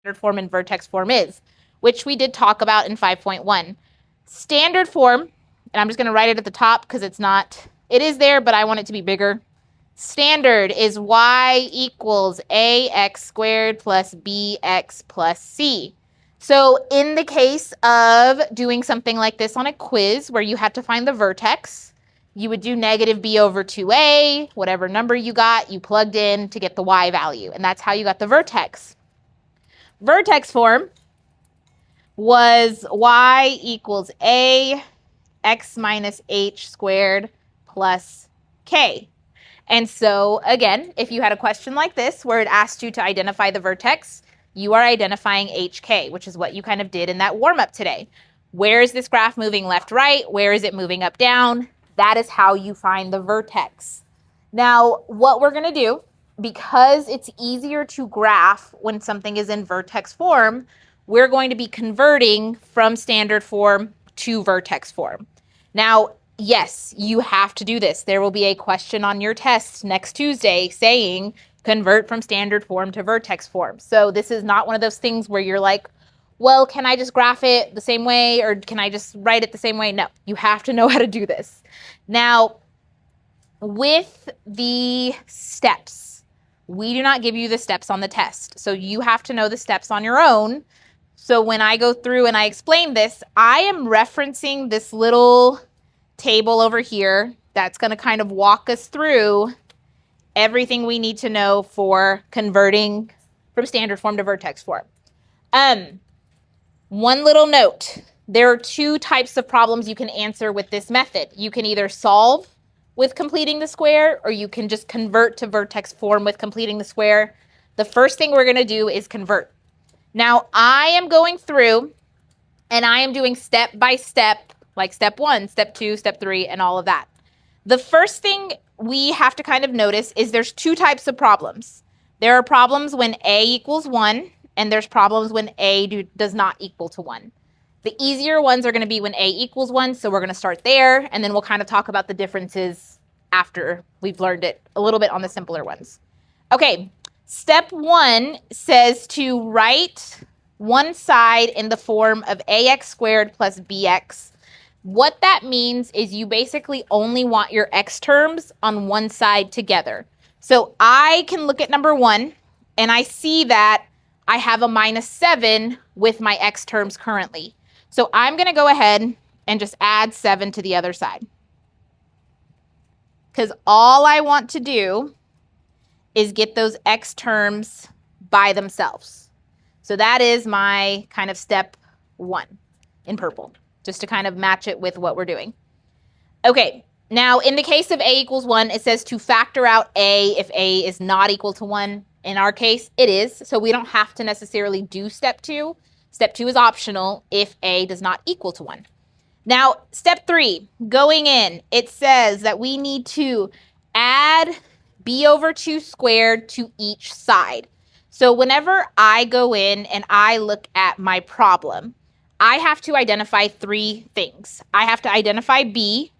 standard form and vertex form is, which we did talk about in 5.1. Standard form, and I'm just going to write it at the top because it is there, but I want it to be bigger. Standard is y equals ax squared plus bx plus c. So in the case of doing something like this on a quiz where you had to find the vertex, you would do negative b over 2a, whatever number you got, you plugged in to get the y value, and that's how you got the vertex. Vertex form was y equals a x minus h squared plus k. And so, again, if you had a question like this where it asked you to identify the vertex, you are identifying HK, which is what you kind of did in that warm-up today. Where is this graph moving left, right? Where is it moving up, down? That is how you find the vertex. Now, what we're going to do, because it's easier to graph when something is in vertex form, we're going to be converting from standard form to vertex form. Now, yes, you have to do this. There will be a question on your test next Tuesday saying convert from standard form to vertex form. So this is not one of those things where you're like, well, can I just graph it the same way or can I just write it the same way? No, you have to know how to do this. Now, with the steps, we do not give you the steps on the test. So you have to know the steps on your own. So when I go through and I explain this, I am referencing this little table over here that's going to kind of walk us through everything we need to know for converting from standard form to vertex form. One little note, there are two types of problems you can answer with this method. You can either solve with completing the square, or you can just convert to vertex form with completing the square. The first thing we're going to do is convert. Now, I am going through and I am doing step by step, like step 1, step 2, step 3, and all of that. The first thing we have to kind of notice is there's two types of problems. There are problems when a equals 1, and there's problems when a does not equal to 1. The easier ones are going to be when a equals 1, so we're going to start there, and then we'll kind of talk about the differences after we've learned it a little bit on the simpler ones. Okay, step 1 says to write one side in the form of ax squared plus bx. What that means is you basically only want your x terms on one side together. So I can look at number 1, and I see that I have a minus 7 with my x terms currently. So I'm going to go ahead and just add 7 to the other side. Because all I want to do is get those x terms by themselves. So that is my kind of step 1 in purple, just to kind of match it with what we're doing. Okay, now in the case of a equals 1, it says to factor out a if a is not equal to 1. In our case, it is, so we don't have to necessarily do step 2. Step 2 is optional if a does not equal to 1. Now, step 3, going in, it says that we need to add b over 2 squared to each side. So whenever I go in and I look at my problem, I have to identify 3 things. I have to identify b,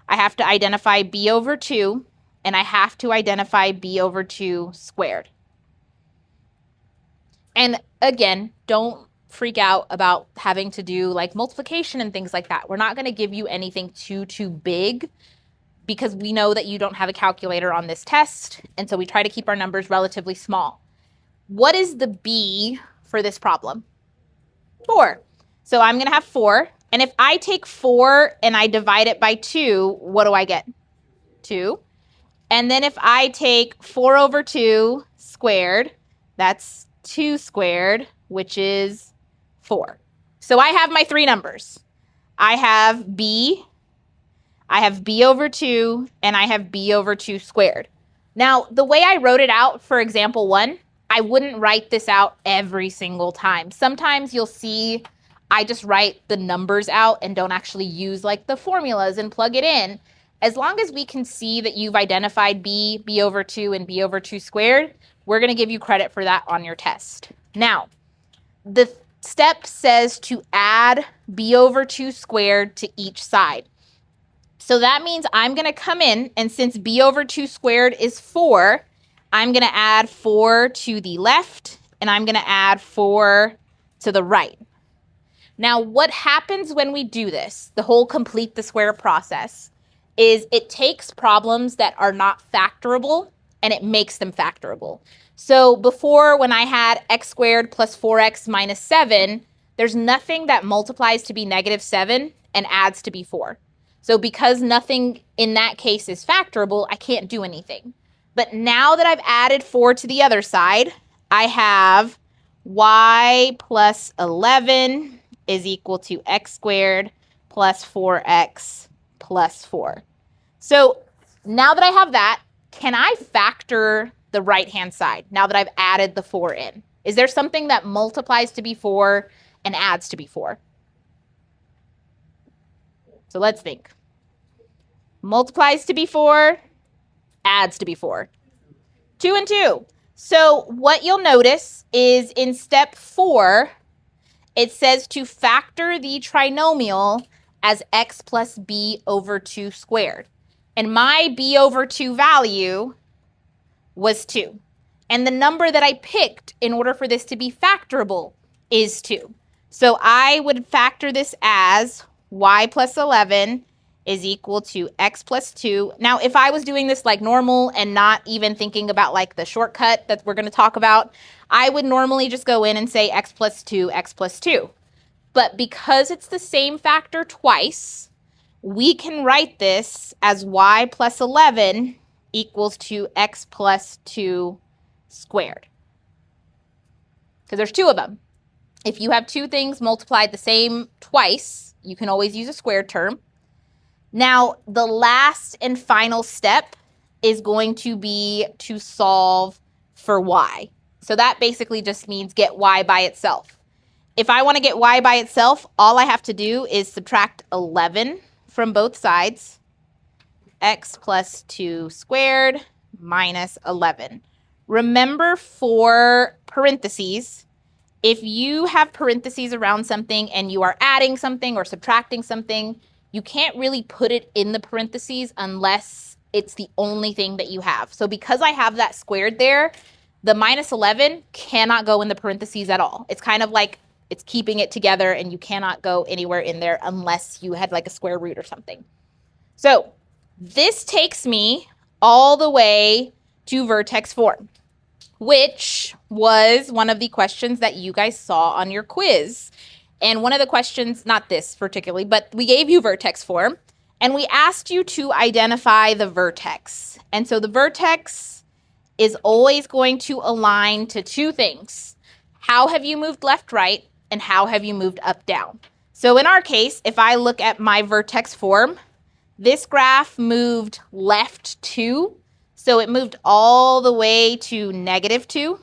I have to identify b over 2, and I have to identify b over 2 squared. And again, don't freak out about having to do like multiplication and things like that. We're not going to give you anything too big because we know that you don't have a calculator on this test. And so we try to keep our numbers relatively small. What is the b for this problem? 4. So I'm going to have 4. And if I take 4 and I divide it by 2, what do I get? 2. And then if I take 4 over 2 squared, that's 2 squared, which is 4. So I have my 3 numbers. I have b over 2, and I have b over 2 squared. Now, the way I wrote it out for example 1, I wouldn't write this out every single time. Sometimes you'll see I just write the numbers out and don't actually use like the formulas and plug it in. As long as we can see that you've identified b over 2, and b over 2 squared, we're going to give you credit for that on your test. Now, the step says to add b over 2 squared to each side. So that means I'm going to come in, and since b over 2 squared is 4, I'm going to add 4 to the left and I'm going to add 4 to the right. Now, what happens when we do this, the whole complete the square process, is it takes problems that are not factorable and it makes them factorable. So before, when I had x squared plus 4x minus 7, there's nothing that multiplies to be negative 7 and adds to be 4. So because nothing in that case is factorable, I can't do anything. But now that I've added 4 to the other side, I have y plus 11 is equal to x squared plus 4x plus 4. So now that I have that, can I factor the right-hand side now that I've added the 4 in? Is there something that multiplies to be 4 and adds to be 4? So let's think. Multiplies to be 4, adds to be 4. 2 and 2. So what you'll notice is in step 4, it says to factor the trinomial as x plus b over 2 squared. And my b over 2 value was 2. And the number that I picked in order for this to be factorable is 2. So I would factor this as y plus 11 is equal to x plus 2. Now, if I was doing this like normal and not even thinking about like the shortcut that we're going to talk about, I would normally just go in and say x plus 2, x plus 2. But because it's the same factor twice, we can write this as y plus 11 equals to x plus 2 squared. Because there's 2 of them. If you have 2 things multiplied the same twice, you can always use a squared term. Now, the last and final step is going to be to solve for y. So that basically just means get y by itself. If I want to get y by itself, all I have to do is subtract 11 from both sides. X plus 2 squared minus 11. Remember, for parentheses, if you have parentheses around something and you are adding something or subtracting something, you can't really put it in the parentheses unless it's the only thing that you have. So because I have that squared there, the minus 11 cannot go in the parentheses at all. It's kind of like it's keeping it together and you cannot go anywhere in there unless you had like a square root or something. So this takes me all the way to vertex form, which was one of the questions that you guys saw on your quiz. And one of the questions, not this particularly, but we gave you vertex form and we asked you to identify the vertex. And so the vertex is always going to align to 2 things. How have you moved left, right, and how have you moved up, down? So in our case, if I look at my vertex form, this graph moved left 2. So it moved all the way to negative 2.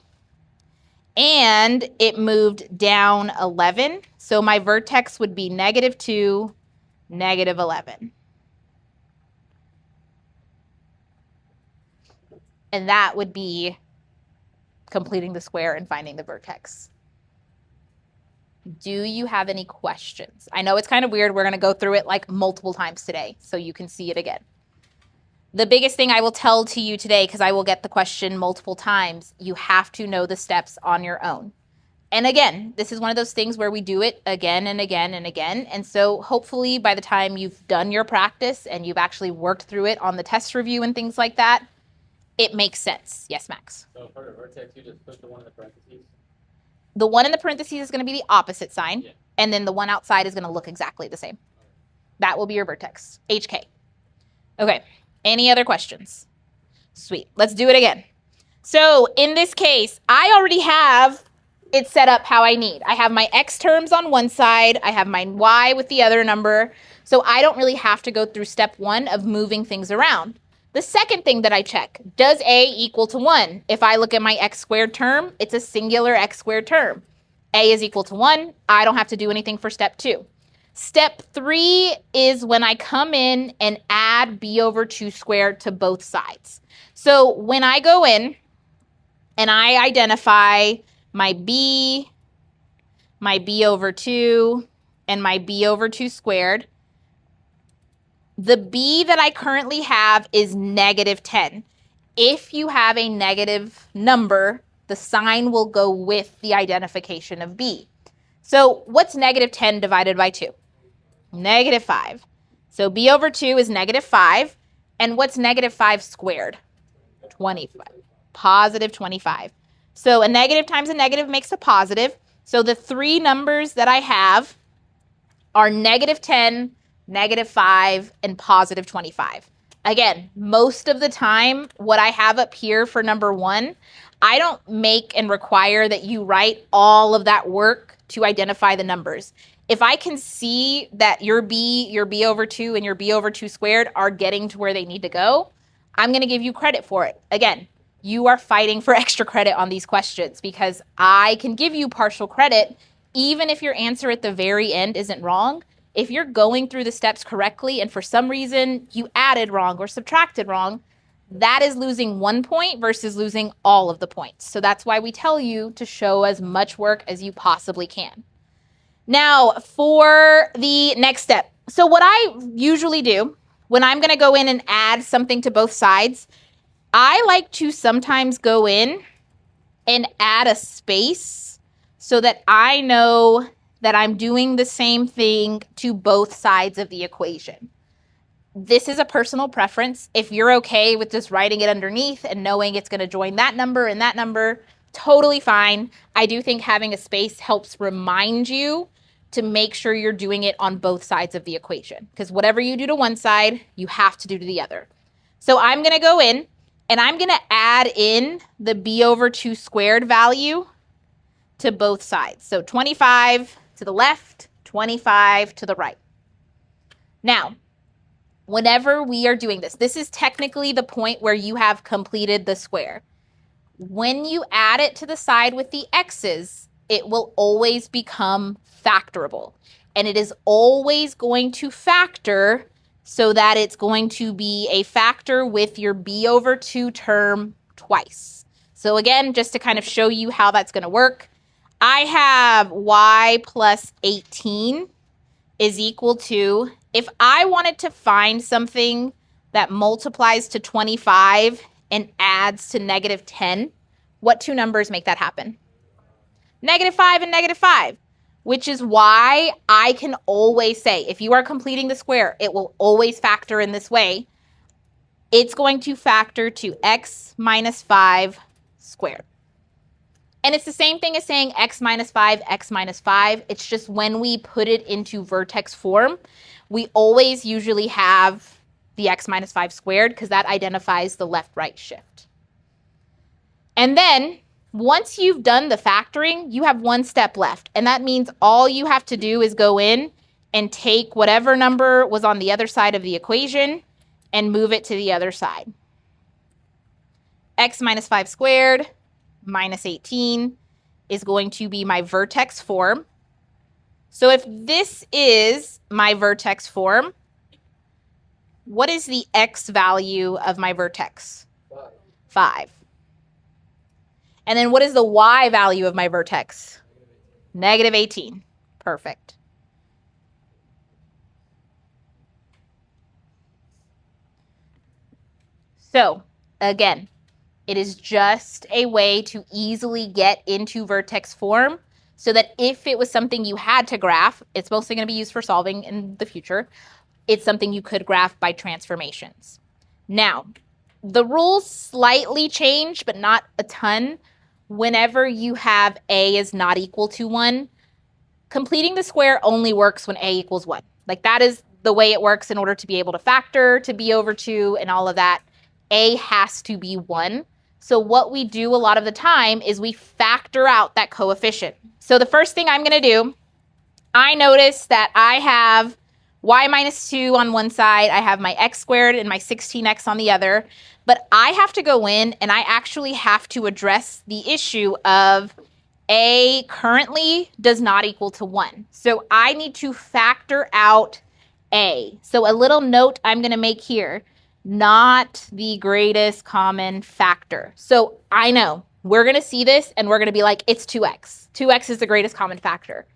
And it moved down 11. So my vertex would be negative 2, negative 11. And that would be completing the square and finding the vertex. Do you have any questions? I know it's kind of weird. We're going to go through it like multiple times today so you can see it again. The biggest thing I will tell to you today, because I will get the question multiple times, you have to know the steps on your own. And again, this is one of those things where we do it again and again and again. And so hopefully by the time you've done your practice and you've actually worked through it on the test review and things like that, it makes sense. Yes, Max? So for the vertex, you just put the one in the parentheses? The one in the parentheses is going to be the opposite sign. Yeah. And then the one outside is going to look exactly the same. That will be your vertex, HK. Okay. Any other questions? Sweet. Let's do it again. So in this case, I already have it set up how I need. I have my X terms on one side. I have my Y with the other number. So I don't really have to go through step 1 of moving things around. The second thing that I check, does A equal to 1? If I look at my X squared term, it's a singular X squared term. A is equal to 1. I don't have to do anything for step 2. Step 3 is when I come in and add b over 2 squared to both sides. So when I go in and I identify my b over 2, and my b over 2 squared, the b that I currently have is negative 10. If you have a negative number The sign will go with the identification of b. So what's negative 10 divided by 2? Negative 5. So b over 2 is negative 5. And what's negative 5 squared? 25. Positive 25. So a negative times a negative makes a positive. So the three numbers that I have are negative 10, negative 5, and positive 25. Again, most of the time, what I have up here for number 1, I don't make and require that you write all of that work to identify the numbers. If I can see that your b over 2, and your b over 2 squared are getting to where they need to go, I'm going to give you credit for it. Again, you are fighting for extra credit on these questions because I can give you partial credit even if your answer at the very end isn't wrong. If you're going through the steps correctly and for some reason you added wrong or subtracted wrong, that is losing 1 point versus losing all of the points. So that's why we tell you to show as much work as you possibly can. Now, for the next step. So what I usually do when I'm going to go in and add something to both sides, I like to sometimes go in and add a space so that I know that I'm doing the same thing to both sides of the equation. This is a personal preference. If you're okay with just writing it underneath and knowing it's going to join that number and that number, totally fine. I do think having a space helps remind you to make sure you're doing it on both sides of the equation, because whatever you do to one side, you have to do to the other. So I'm going to go in and I'm going to add in the b over 2 squared value to both sides. So 25 to the left, 25 to the right. Now, whenever we are doing this, this is technically the point where you have completed the square. When you add it to the side with the x's, it will always become factorable. And it is always going to factor so that it's going to be a factor with your b over 2 term twice. So again, just to kind of show you how that's going to work, I have y plus 18 is equal to, if I wanted to find something that multiplies to 25 and adds to negative 10, what two numbers make that happen? Negative 5 and negative 5, which is why I can always say, if you are completing the square, it will always factor in this way. It's going to factor to x minus 5 squared. And it's the same thing as saying x minus 5, x minus 5. It's just when we put it into vertex form, we always usually have the x minus 5 squared because that identifies the left-right shift. And then once you've done the factoring, you have one step left. And that means all you have to do is go in and take whatever number was on the other side of the equation and move it to the other side. X minus 5 squared minus 18 is going to be my vertex form. So if this is my vertex form, what is the x value of my vertex? 5. And then what is the y value of my vertex? Negative 18. Perfect. So again, it is just a way to easily get into vertex form so that if it was something you had to graph, it's mostly going to be used for solving in the future. It's something you could graph by transformations. Now, the rules slightly change, but not a ton. Whenever you have a is not equal to 1, completing the square only works when a equals 1. Like that is the way it works in order to be able to factor, to b over 2, and all of that. A has to be 1. So what we do a lot of the time is we factor out that coefficient. So the first thing I'm going to do, I notice that I have y minus 2 on one side, I have my x squared and my 16x on the other, but I have to go in and I actually have to address the issue of a currently does not equal to 1. So I need to factor out a. So a little note I'm going to make here, not the greatest common factor. So I know we're going to see this and we're going to be like, it's 2x. 2x is the greatest common factor.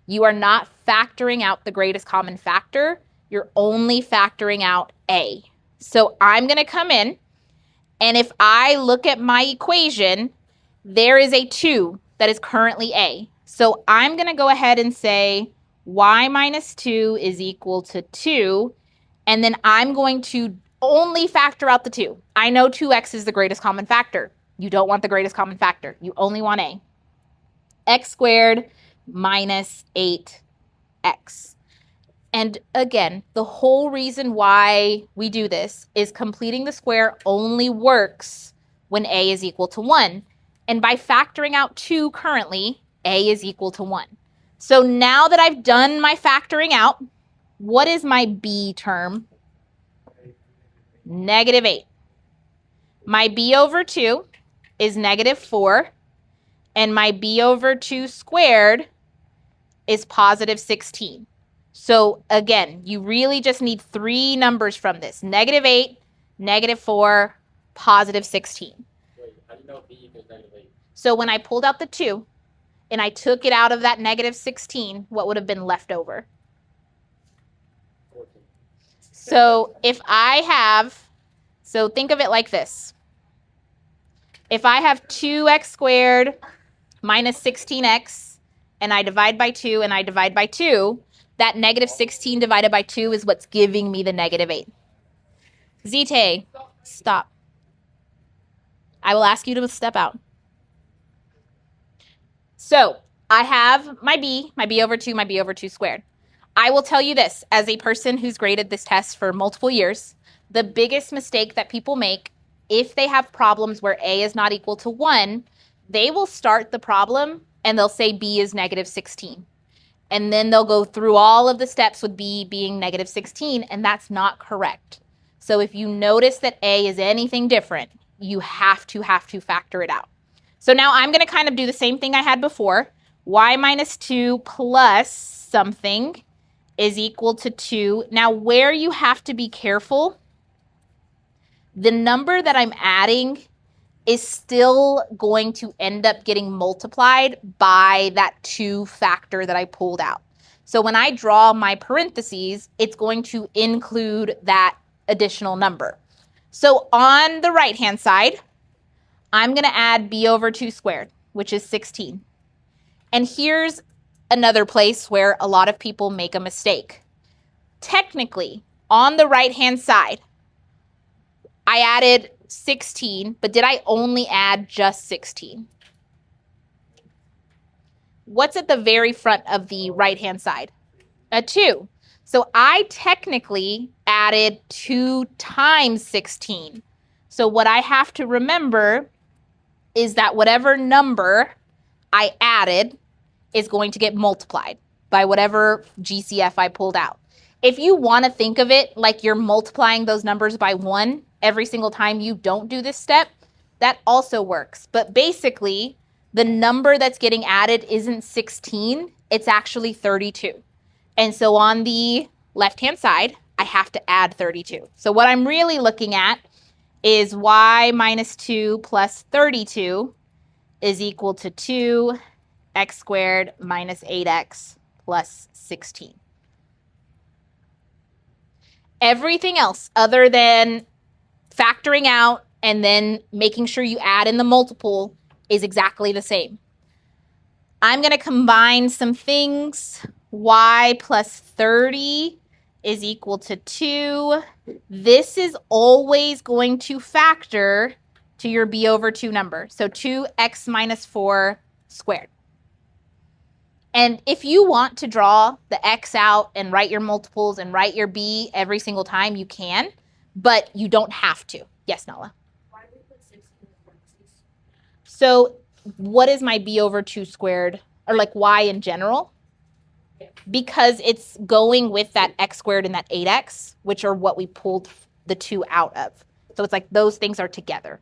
You are not factoring out the greatest common factor. You're only factoring out a. So I'm going to come in, and if I look at my equation there is a 2 that is currently a. So I'm going to go ahead and say y minus 2 is equal to 2, and then I'm going to only factor out the 2. I know 2x is the greatest common factor. You don't want the greatest common factor. You only want a. X squared minus 8x. And again, the whole reason why we do this is completing the square only works when a is equal to 1. And by factoring out 2 currently, a is equal to 1. So now that I've done my factoring out, what is my b term? Negative 8. My b over 2 is negative 4, and my b over 2 squared is positive 16. So again, you really just need 3 numbers from this. Negative 8, negative 4, positive 16. Wait, how do you know B equals negative 8? So when I pulled out the 2 and I took it out of that negative 16, what would have been left over? 14. So if I have, so think of it like this. If I have 2x squared minus 16x, and I divide by 2 and I divide by 2, that negative 16 divided by 2 is what's giving me the negative 8. Zite, stop. I will ask you to step out. So I have my b over 2, my b over 2 squared. I will tell you this, as a person who's graded this test for multiple years, the biggest mistake that people make if they have problems where a is not equal to 1, they will start the problem and they'll say b is negative 16. And then they'll go through all of the steps with b being negative 16, and that's not correct. So if you notice that a is anything different, you have to factor it out. So now I'm going to kind of do the same thing I had before. Y minus 2 plus something is equal to 2. Now where you have to be careful, the number that I'm adding is still going to end up getting multiplied by that 2 factor that I pulled out. So when I draw my parentheses, it's going to include that additional number. So on the right-hand side, I'm going to add b over 2 squared, which is 16. And here's another place where a lot of people make a mistake. Technically, on the right-hand side, I added 16, but did I only add just 16? What's at the very front of the right-hand side? A 2. So I technically added 2 times 16. So what I have to remember is that whatever number I added is going to get multiplied by whatever GCF I pulled out. If you want to think of it like you're multiplying those numbers by 1 every single time you don't do this step, that also works. But basically, the number that's getting added isn't 16, it's actually 32. And so on the left-hand side, I have to add 32. So what I'm really looking at is y minus 2 plus 32 is equal to 2x squared minus 8x plus 16. Everything else other than factoring out and then making sure you add in the multiple is exactly the same. I'm going to combine some things. Y plus 30 is equal to 2. This is always going to factor to your b over 2 number. So 2x minus 4 squared. And if you want to draw the x out and write your multiples and write your b every single time, you can, but you don't have to. Yes, Nala? Why do we put 16 in parentheses? So what is my b over 2 squared, or like y in general? Because it's going with that x squared and that 8x, which are what we pulled the 2 out of. So it's like those things are together.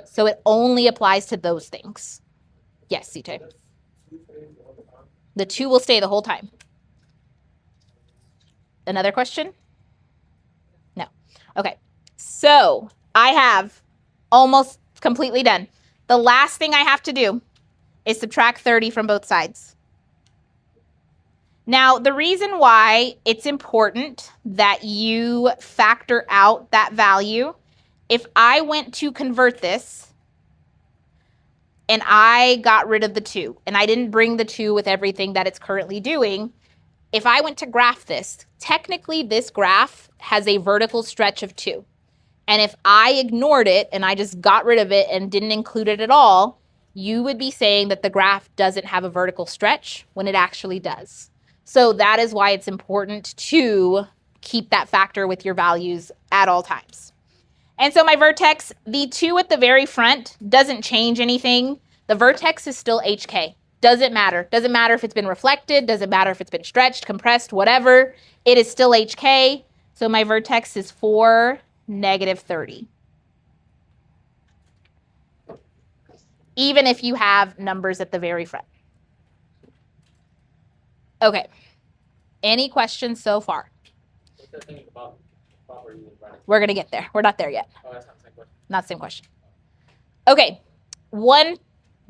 So it only applies to those things. Yes, CJ. The 2 will stay the whole time. Another question? No. Okay. So I have almost completely done. The last thing I have to do is subtract 30 from both sides. Now, the reason why it's important that you factor out that value, if I went to convert this, and I got rid of the 2, and I didn't bring the 2 with everything that it's currently doing, if I went to graph this, technically this graph has a vertical stretch of 2. And if I ignored it and I just got rid of it and didn't include it at all, you would be saying that the graph doesn't have a vertical stretch when it actually does. So that is why it's important to keep that factor with your values at all times. And so my vertex, the 2 at the very front doesn't change anything. The vertex is still HK. Doesn't matter. Doesn't matter if it's been reflected. Doesn't matter if it's been stretched, compressed, whatever. It is still HK. So my vertex is 4, -30. Even if you have numbers at the very front. Okay. Any questions so far? What's the thing about properties of radical? We're going to get there. We're not there yet. Oh, that's not the same question. Not the same question. Okay. One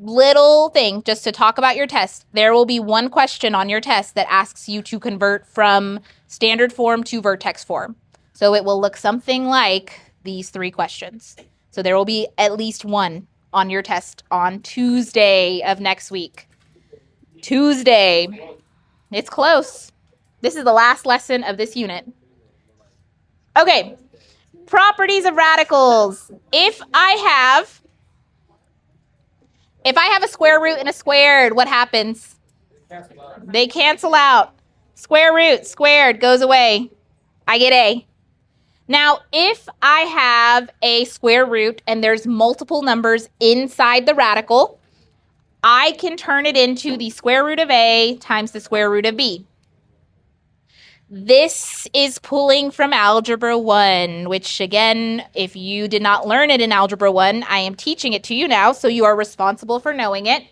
little thing just to talk about your test. There will be one question on your test that asks you to convert from standard form to vertex form. So it will look something like these 3 questions. So there will be at least one on your test on Tuesday of next week. Tuesday. It's close. This is the last lesson of this unit. Okay. Properties of radicals. If I have a square root and a squared, what happens? Cancel out. They cancel out. Square root, squared, goes away. I get A. Now, if I have a square root and there's multiple numbers inside the radical, I can turn it into the square root of A times the square root of B. This is pulling from Algebra 1, which again, if you did not learn it in Algebra 1, I am teaching it to you now, so you are responsible for knowing it.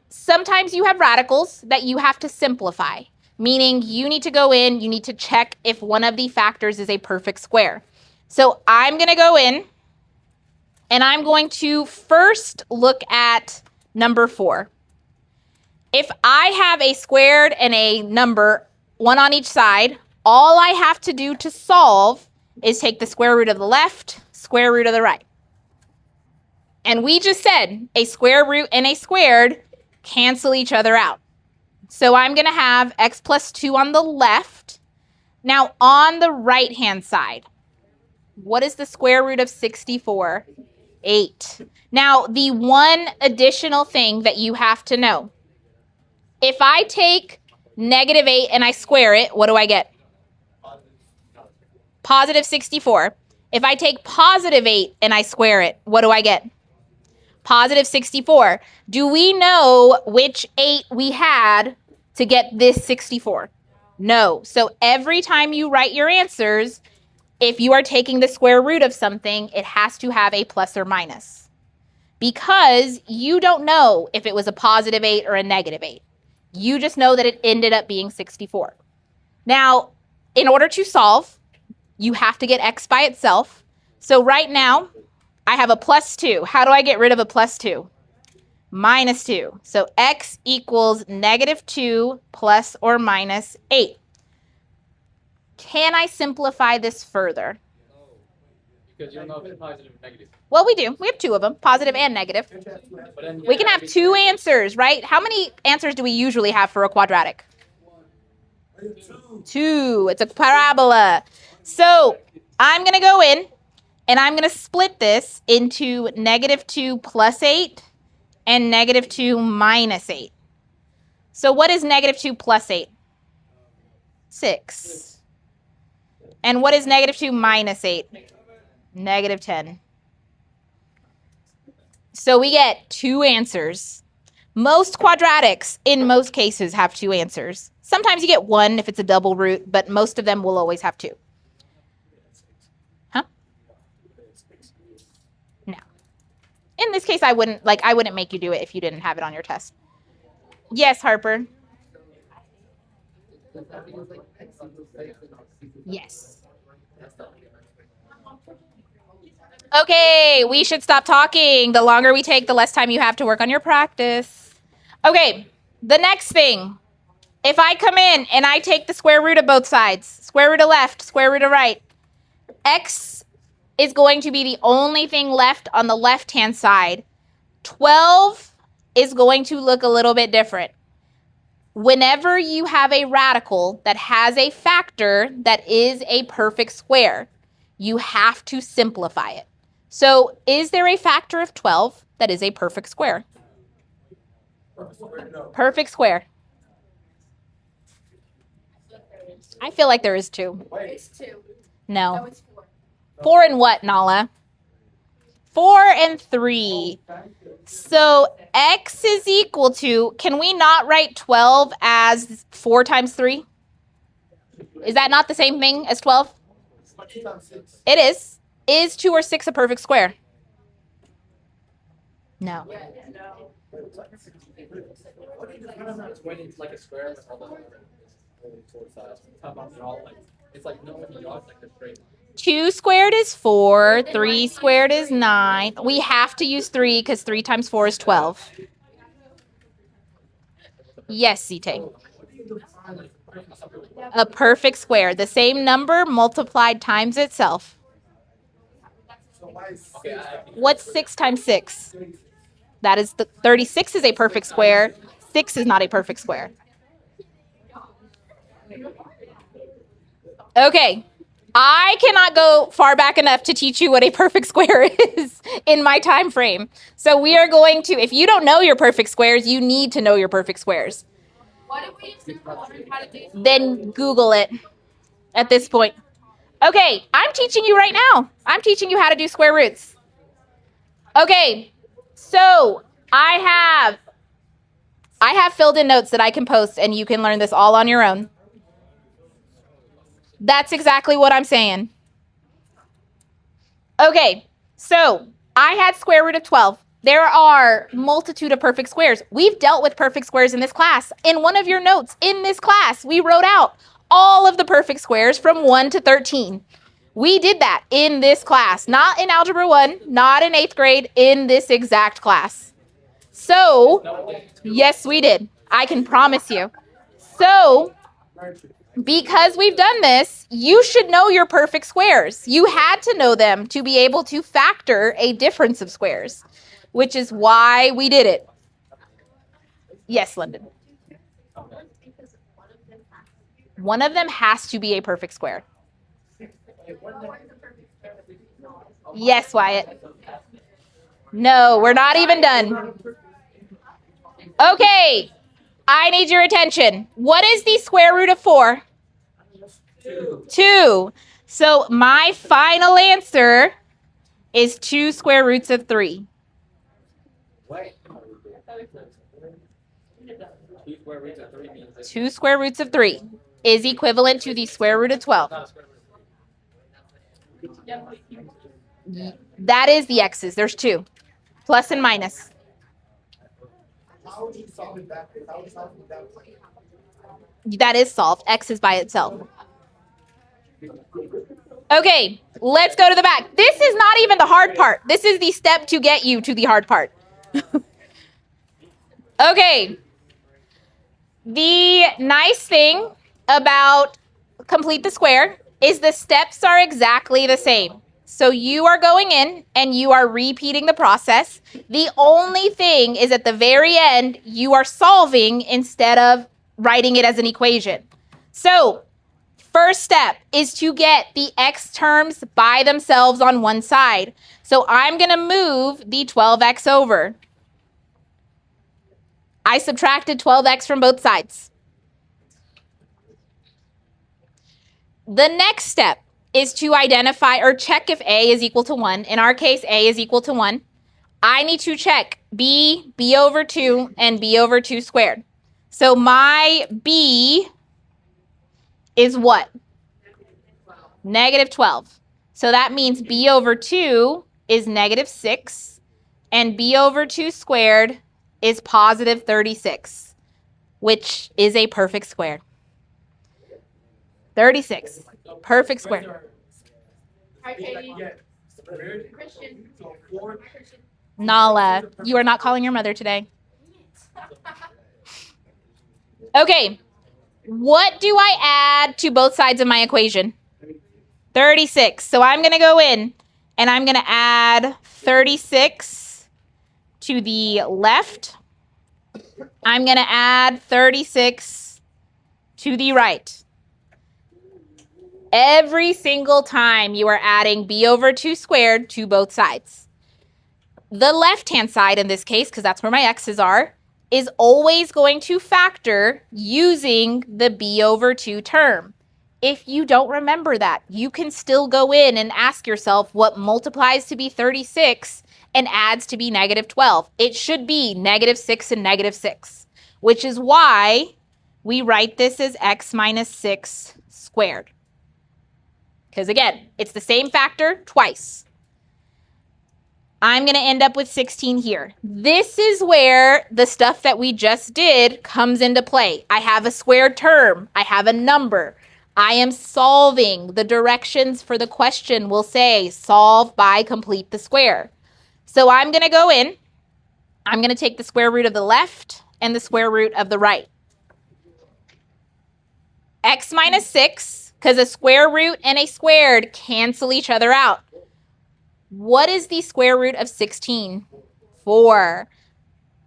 Sometimes you have radicals that you have to simplify, meaning you need to go in, you need to check if one of the factors is a perfect square. So I'm going to go in, and I'm going to first look at number 4. If I have a squared and a number, one on each side, all I have to do to solve is take the square root of the left, square root of the right. And we just said a square root and a squared cancel each other out. So I'm going to have x plus 2 on the left. Now on the right-hand side, what is the square root of 64? 8. Now the one additional thing that you have to know, if I take -8 and I square it, what do I get? Positive 64. If I take +8 and I square it, what do I get? Positive 64. Do we know which 8 we had to get this 64? No. So every time you write your answers, if you are taking the square root of something, it has to have a plus or minus. Because you don't know if it was a +8 or a -8. You just know that it ended up being 64. Now, in order to solve, you have to get x by itself. So right now, I have a +2. How do I get rid of a +2? -2. So x equals -2 plus or minus 8. Can I simplify this further? Because you don't know if it's positive or negative. Well, we do. We have 2 of them, positive and negative. But then We can have 2 answers, right? How many answers do we usually have for a quadratic? 2. It's a parabola. So I'm going to go in and I'm going to split this into -2 plus 8 and -2 minus 8. So what is -2 plus 8? 6. And what is -2 minus 8? -10. So we get 2 answers. Most quadratics, in most cases, have 2 answers. Sometimes you get 1 if it's a double root, but most of them will always have 2. Huh? No. In this case, I wouldn't make you do it if you didn't have it on your test. Yes, Harper. Yes. Okay, we should stop talking. The longer we take, the less time you have to work on your practice. Okay, the next thing. If I come in and I take the square root of both sides, square root of left, square root of right, x is going to be the only thing left on the left-hand side. 12 is going to look a little bit different. Whenever you have a radical that has a factor that is a perfect square, you have to simplify it. So is there a factor of 12 that is a perfect square? Perfect square. I feel like there is two. It's 2. No. No, it's 4. 4 and what, Nala? 4 and 3. So x is equal to, can we not write 12 as 4 times 3? Is that not the same thing as 12? It is. Is 2 or 6 a perfect square? No. It's when it's like a square with all the four sides. How about they're all like, it's like no one yards like a straight line. 2 squared is 4. 3 squared is 9. We have to use 3 because 3 times 4 is 12. Yes, Zite. A perfect square. The same number multiplied times itself. Okay, I think What's 6 times 6? That is 36 is a perfect square. 6 is not a perfect square. Okay. I cannot go far back enough to teach you what a perfect square is in my time frame. So we are going to, if you don't know your perfect squares, you need to know your perfect squares. What if we just learn how to do Then Google it at this point. Okay, I'm teaching you right now. I'm teaching you how to do square roots. Okay, so I have filled in notes that I can post and you can learn this all on your own. That's exactly what I'm saying. Okay, so I had square root of 12. There are multitude of perfect squares. We've dealt with perfect squares in this class. In one of your notes in this class, we wrote out all of the perfect squares from 1 to 13. We did that in this class, not in Algebra 1, not in 8th grade, in this exact class. So, yes, we did. I can promise you. So, because we've done this, you should know your perfect squares. You had to know them to be able to factor a difference of squares, which is why we did it. Yes, London. One of them has to be a perfect square. Yes, Wyatt. No, we're not even done. Okay, I need your attention. What is the square root of 4? 2. So my final answer is 2 square roots of 3. Wait. 2 square roots of 3 means it's 2 square roots of 3 is equivalent to the square root of 12. not a square root. That is the x's. There's 2. Plus and minus. How would you solve it that way? How would you solve it that way? That is solved. X is by itself. Okay, let's go to the back. This is not even the hard part. This is the step to get you to the hard part. Okay. The nice thing about complete the square is the steps are exactly the same. So you are going in and you are repeating the process. The only thing is at the very end, you are solving instead of writing it as an equation. So first step is to get the x terms by themselves on one side. So I'm going to move the 12x over. I subtracted 12x from both sides. The next step is to identify or check if a is equal to 1. In our case, a is equal to 1. I need to check b over 2, and b over 2 squared. So my b is what? Negative 12. So that means b over 2 is negative 6, and b over 2 squared is positive 36, which is a perfect square. 36. Perfect square. Hi, Katie. Yeah. Squared. Christian. So 4. Christian. Nala, you are not calling your mother today. Okay. What do I add to both sides of my equation? 36. So I'm going to go in and I'm going to add 36 to the left. I'm going to add 36 to the right. Every single time you are adding b over 2 squared to both sides. The left-hand side, in this case, because that's where my x's are, is always going to factor using the b over 2 term. If you don't remember that, you can still go in and ask yourself what multiplies to be 36 and adds to be negative 12. It should be negative 6 and negative 6, which is why we write this as x minus 6 squared. Because again, it's the same factor twice. I'm going to end up with 16 here. This is where the stuff that we just did comes into play. I have a squared term. I have a number. I am solving. The directions for the question will say solve by complete the square. So I'm going to go in. I'm going to take the square root of the left and the square root of the right. X minus 6, because a square root and a squared cancel each other out. What is the square root of 16? 4.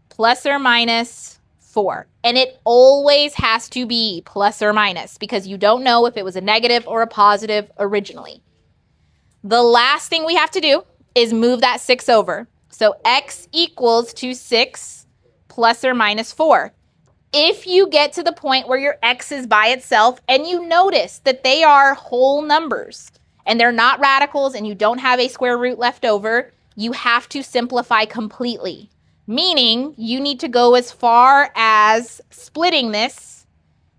Plus or minus 4. And it always has to be plus or minus because you don't know if it was a negative or a positive originally. The last thing we have to do is move that 6 over. So x equals to 6 plus or minus 4. If you get to the point where your x is by itself and you notice that they are whole numbers, and they're not radicals and you don't have a square root left over, you have to simplify completely. Meaning you need to go as far as splitting this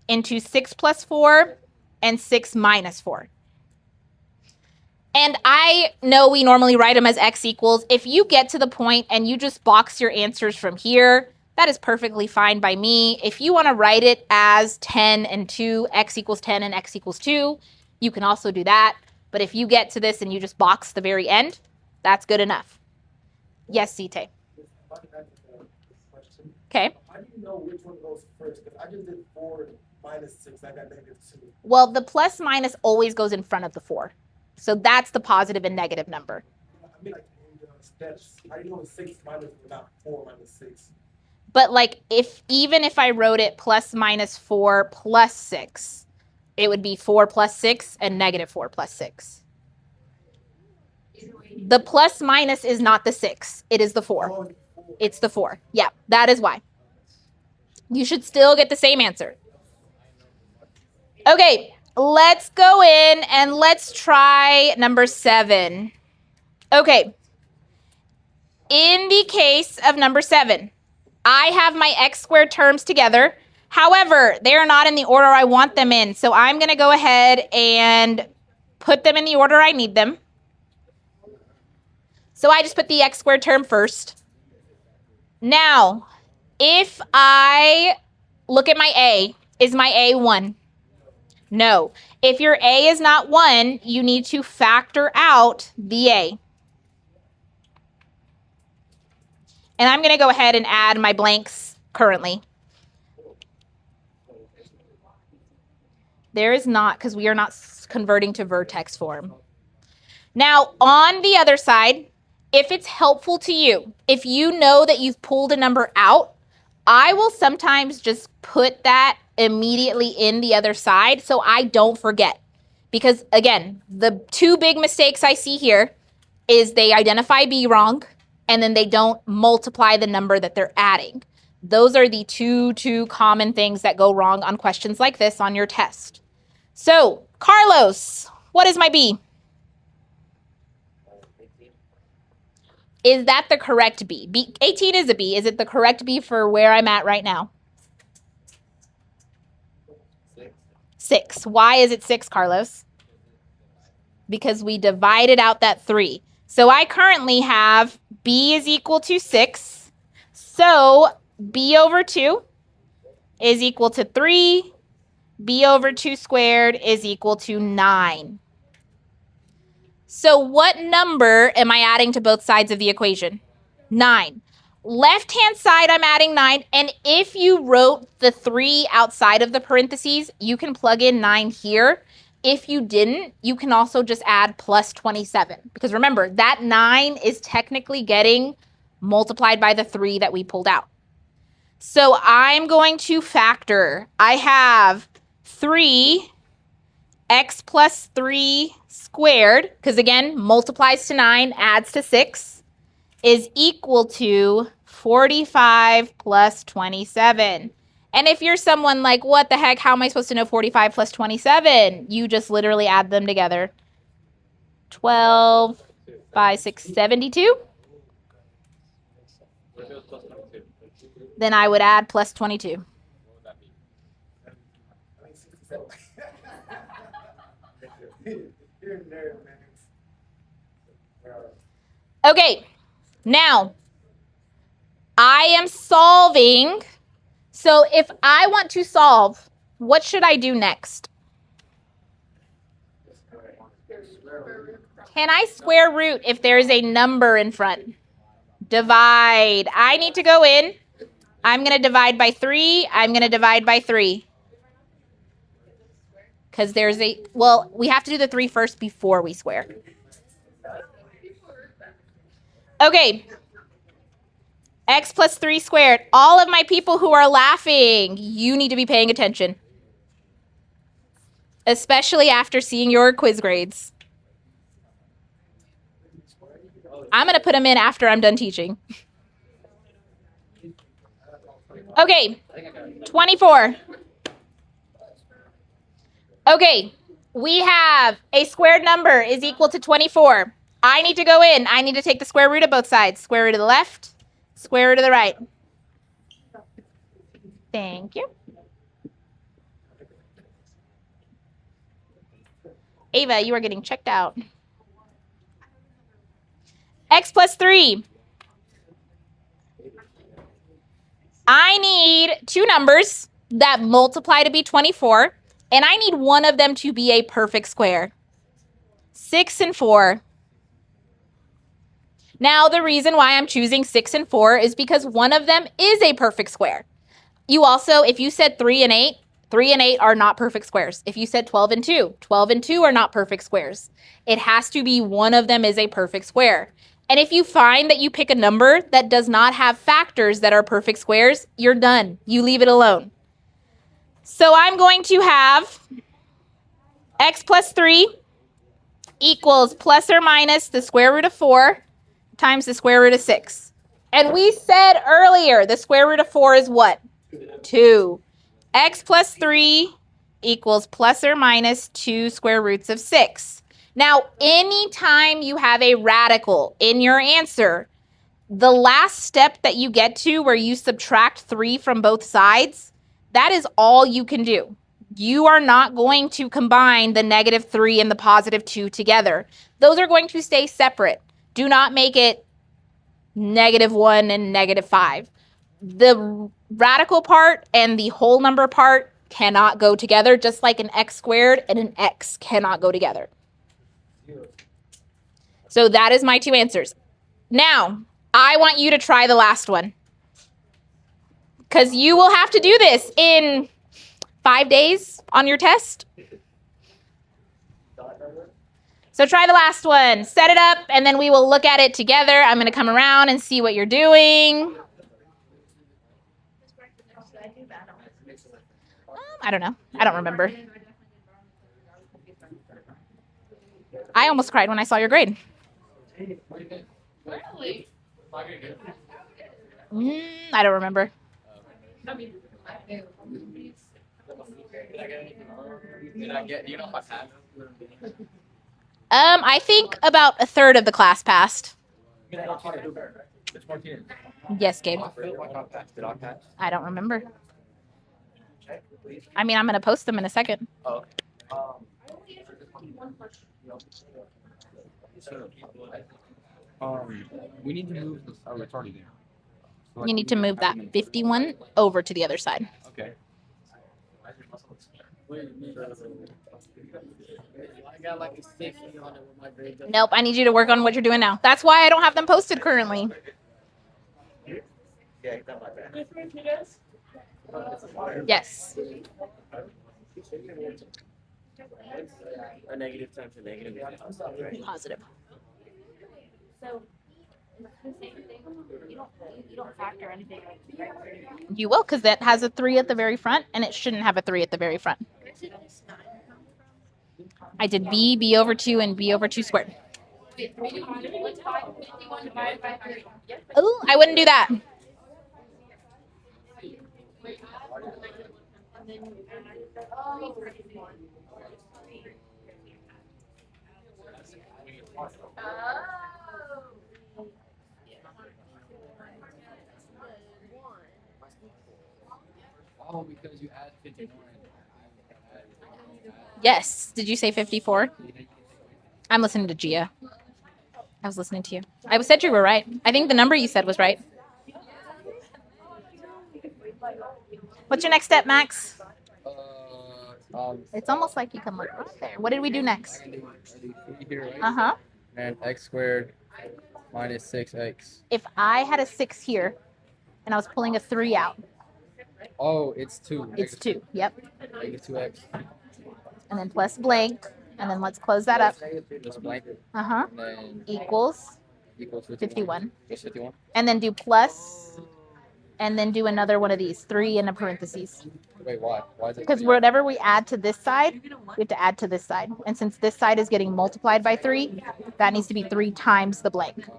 into 6 plus 4 and 6 minus 4. And I know we normally write them as x equals. If you get to the point and you just box your answers from here, that is perfectly fine by me. If you want to write it as 10 and 2, x equals 10 and x equals 2, you can also do that. But if you get to this and you just box the very end, that's good enough. Yes, Site. Okay. How do you know which one goes first? Because I just did 4 minus 6. I got negative 2. Well, the plus minus always goes in front of the 4. So that's the positive and negative number. I mean, like in the steps. How do you know 6 minus not 4 minus 6? But like even if I wrote it plus minus 4 plus 6, it would be 4 plus 6 and negative 4 plus 6. The plus minus is not the 6. It is the 4. It's the 4. Yeah, that is why. You should still get the same answer. Okay, let's go in and let's try number 7. Okay. In the case of number 7, I have my x squared terms together. However, they are not in the order I want them in. So I'm going to go ahead and put them in the order I need them. So I just put the x squared term first. Now, if I look at my a, is my a 1? No. If your a is not 1, you need to factor out the a. And I'm going to go ahead and add my blanks currently. There is not, because we are not converting to vertex form. Now, on the other side, if it's helpful to you, if you know that you've pulled a number out, I will sometimes just put that immediately in the other side so I don't forget. Because, again, the two big mistakes I see here is they identify B wrong, and then they don't multiply the number that they're adding. Those are the two common things that go wrong on questions like this on your test. So, Carlos, what is my B? Is that the correct B? 18 is a B. Is it the correct B for where I'm at right now? 6. Why is it 6, Carlos? Because we divided out that 3. So I currently have B is equal to 6. So B over 2 is equal to 3. B over 2 squared is equal to 9. So what number am I adding to both sides of the equation? 9. Left-hand side, I'm adding 9. And if you wrote the 3 outside of the parentheses, you can plug in 9 here. If you didn't, you can also just add plus 27. Because remember, that 9 is technically getting multiplied by the 3 that we pulled out. So I'm going to factor. I have 3x plus 3 squared, because again, multiplies to 9, adds to 6, is equal to 45 plus 27. And if you're someone like, what the heck, how am I supposed to know 45 plus 27? You just literally add them together. 12 by 6, 72. Then I would add plus 22. You're a nerd, man. Okay, now I am solving. So if I want to solve, what should I do next? Can I square root if there's a number in front? Divide. I need to go in. I'm going to divide by 3. I'm going to divide by 3. Because there's a, well, we have to do the 3 first before we square. Okay. X plus 3 squared. All of my people who are laughing, you need to be paying attention. Especially after seeing your quiz grades. I'm going to put them in after I'm done teaching. Okay, 24. Okay, we have a squared number is equal to 24. I need to go in. I need to take the square root of both sides. Square root of the left, square root of the right. Thank you. Ava, you are getting checked out. X plus 3. I need 2 numbers that multiply to be 24, and I need one of them to be a perfect square. 6 and 4. Now, the reason why I'm choosing 6 and 4 is because one of them is a perfect square. You also, if you said 3 and 8, 3 and 8 are not perfect squares. If you said 12 and 2, 12 and 2 are not perfect squares. It has to be one of them is a perfect square. And if you find that you pick a number that does not have factors that are perfect squares, you're done. You leave it alone. So I'm going to have x plus 3 equals plus or minus the square root of 4 times the square root of 6. And we said earlier the square root of 4 is what? 2. X plus 3 equals plus or minus 2 square roots of 6. Now, anytime you have a radical in your answer, the last step that you get to where you subtract 3 from both sides, that is all you can do. You are not going to combine the negative 3 and the positive 2 together. Those are going to stay separate. Do not make it negative 1 and negative 5. The radical part and the whole number part cannot go together, just like an x squared and an x cannot go together. So that is my 2 answers. Now, I want you to try the last one. Because you will have to do this in 5 days on your test. So try the last one. Set it up, and then we will look at it together. I'm going to come around and see what you're doing. I don't know. I don't remember. I almost cried when I saw your grade. Really? I don't remember. Did I get, do you know if I passed? I think about a third of the class passed. It's 14. Yes, Gabe. I feel like I passed. Did I pass? I don't remember. I mean, I'm going to post them in a second. Oh, we need to move this. Oh, it's already there. So, You need to move that 51 over to the other side. Okay. I got like a 60 on it with my grades. Nope, I need you to work on what you're doing now. That's why I don't have them posted currently. Yes. A negative times a negative. Positive. So You don't factor anything. You will, because that has a 3 at the very front, and it shouldn't have a 3 at the very front. I did b over 2, and b over 2 squared. Wait, 51 divided by 3. Oh, I wouldn't do that. Oh, because you add 51. Yes. Did you say 54? I'm listening to Gia. I was listening to you. I said you were right. I think the number you said was right. What's your next step, Max? It's almost like you can look right there. What did we do next? I do 3 here, right? Uh-huh. And x squared minus 6x. If I had a 6 here, and I was pulling a 3 out, Oh, it's 2. it's 2. Yep. Negative 2x. And then plus blank. And then let's close that up. Just blank. Uh-huh. And then Equals equals 51. Just 51. And then do plus, and then do another one of these, 3 in a parentheses. Wait, why? Why is it? Because whatever we add to this side, we have to add to this side. And since this side is getting multiplied by 3, that needs to be 3 times the blank.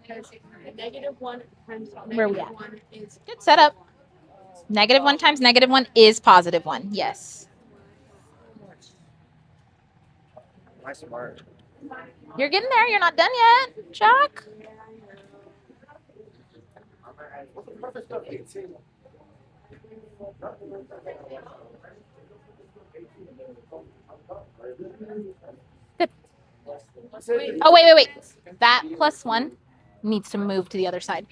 -1 times Where we at? -1 is Good setup. -1 times -1 is +1. Yes. Am I smart? You're getting there. You're not done yet, Jack. Perfect stuff, 18. Good. Oh, wait. That +1 needs to move to the other side.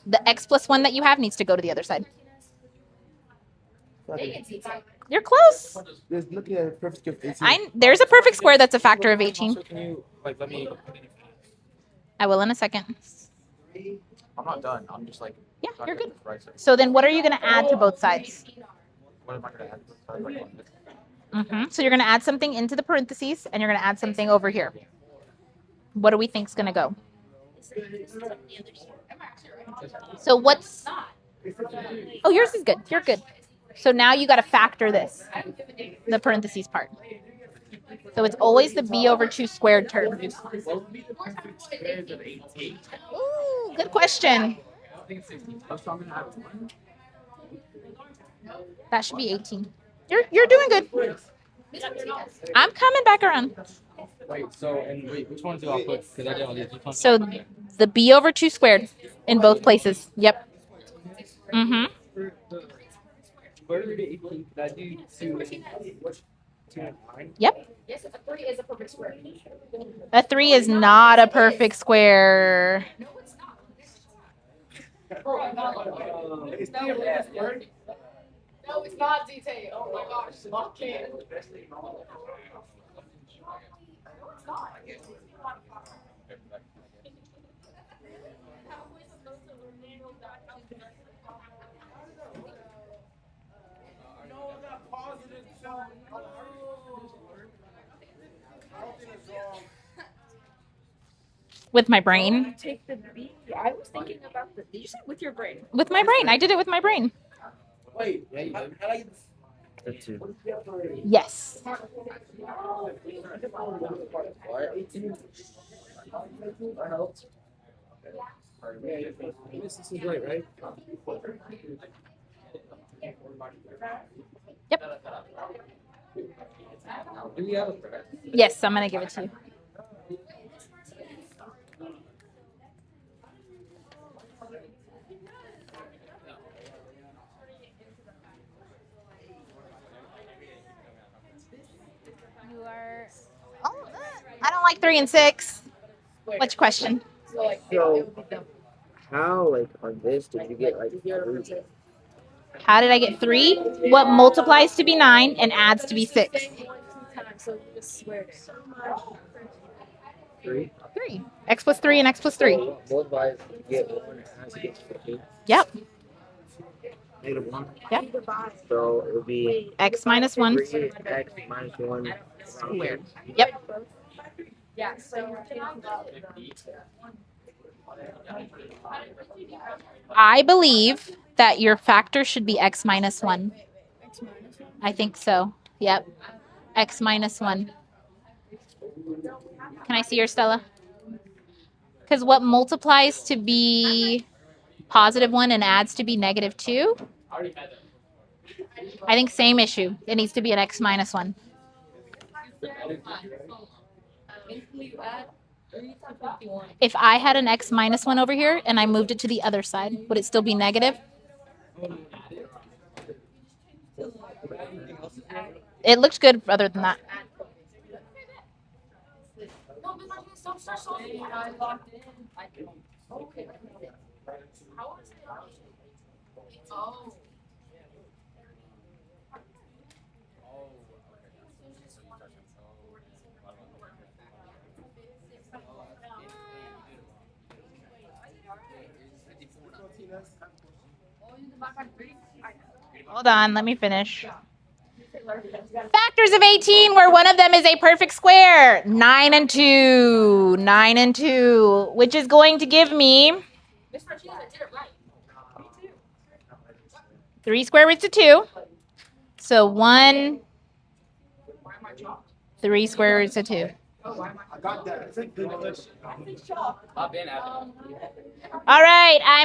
The x + 1 that you have needs to go to the other side. You're close. Just looking at perfect square of 18. There's a perfect square that's a factor of 18. So can you like let me? I will in a second. I'm not done. I'm just like. Yeah, not you're gonna good. write it. So then what are you going to add to both sides? What am I gonna add? So you're going to add something into the parentheses, and you're going to add something over here. What do we think is going to go? So what's... Oh, yours is good. You're good. So now you got to factor this, the parentheses part. So it's always the b over 2 squared term. What would be the perfect squares of 18? Ooh, good question. I think it's 16. So I'm gonna add 1. That should be 18. You're doing good. I'm coming back around. Wait. So and wait, which ones do I put? Because I did all these. Which ones? So the b over 2 squared in both places. Yep. Where did 18? Did I do 2? 2 and 9? Yep. Yes, a 3 is a perfect square. A 3 is not a perfect square. No, it's not. No, it's not detailed. Oh my gosh, stop it. No, it's not. With my brain. Take the B. I was thinking about the. Did you say with your brain? With my brain. I did it with my brain. Wait, Yeah, you how did. did I get That's 2. Yes. I helped. This is great, right? Yep. Do we have a correct? Yes, I'm going to give it to you. You are... Oh, I don't like 3 and 6. What's your question? So like, So, how, like, on this did you get, like, 3? How did I get 3? What multiplies to be 9 and adds to be 6? so just swear. 3? 3. X plus 3 and x plus 3. Both buys get 1 as it gets 15. Yep. -1. Yep. So it would be X minus 1. 3x minus 1 Squared. Yep. Yeah, so I believe that your factor should be x minus 1. I think so. Yep. X minus 1. Can I see your Stella? Because what multiplies to be positive 1 and adds to be negative 2? I think same issue. It needs to be an x minus 1. If I had an x minus 1 over here and I moved it to the other side, would it still be negative? It looks good other than that. oh. Hold on, let me finish. Factors of 18 where one of them is a perfect square. 9 and 2. 9 and 2, which is going to give me Miss Martinez, I did it right. 3 square roots of 2. So 1, 3 square roots of 2. I got that. I've been at it. All right, I'm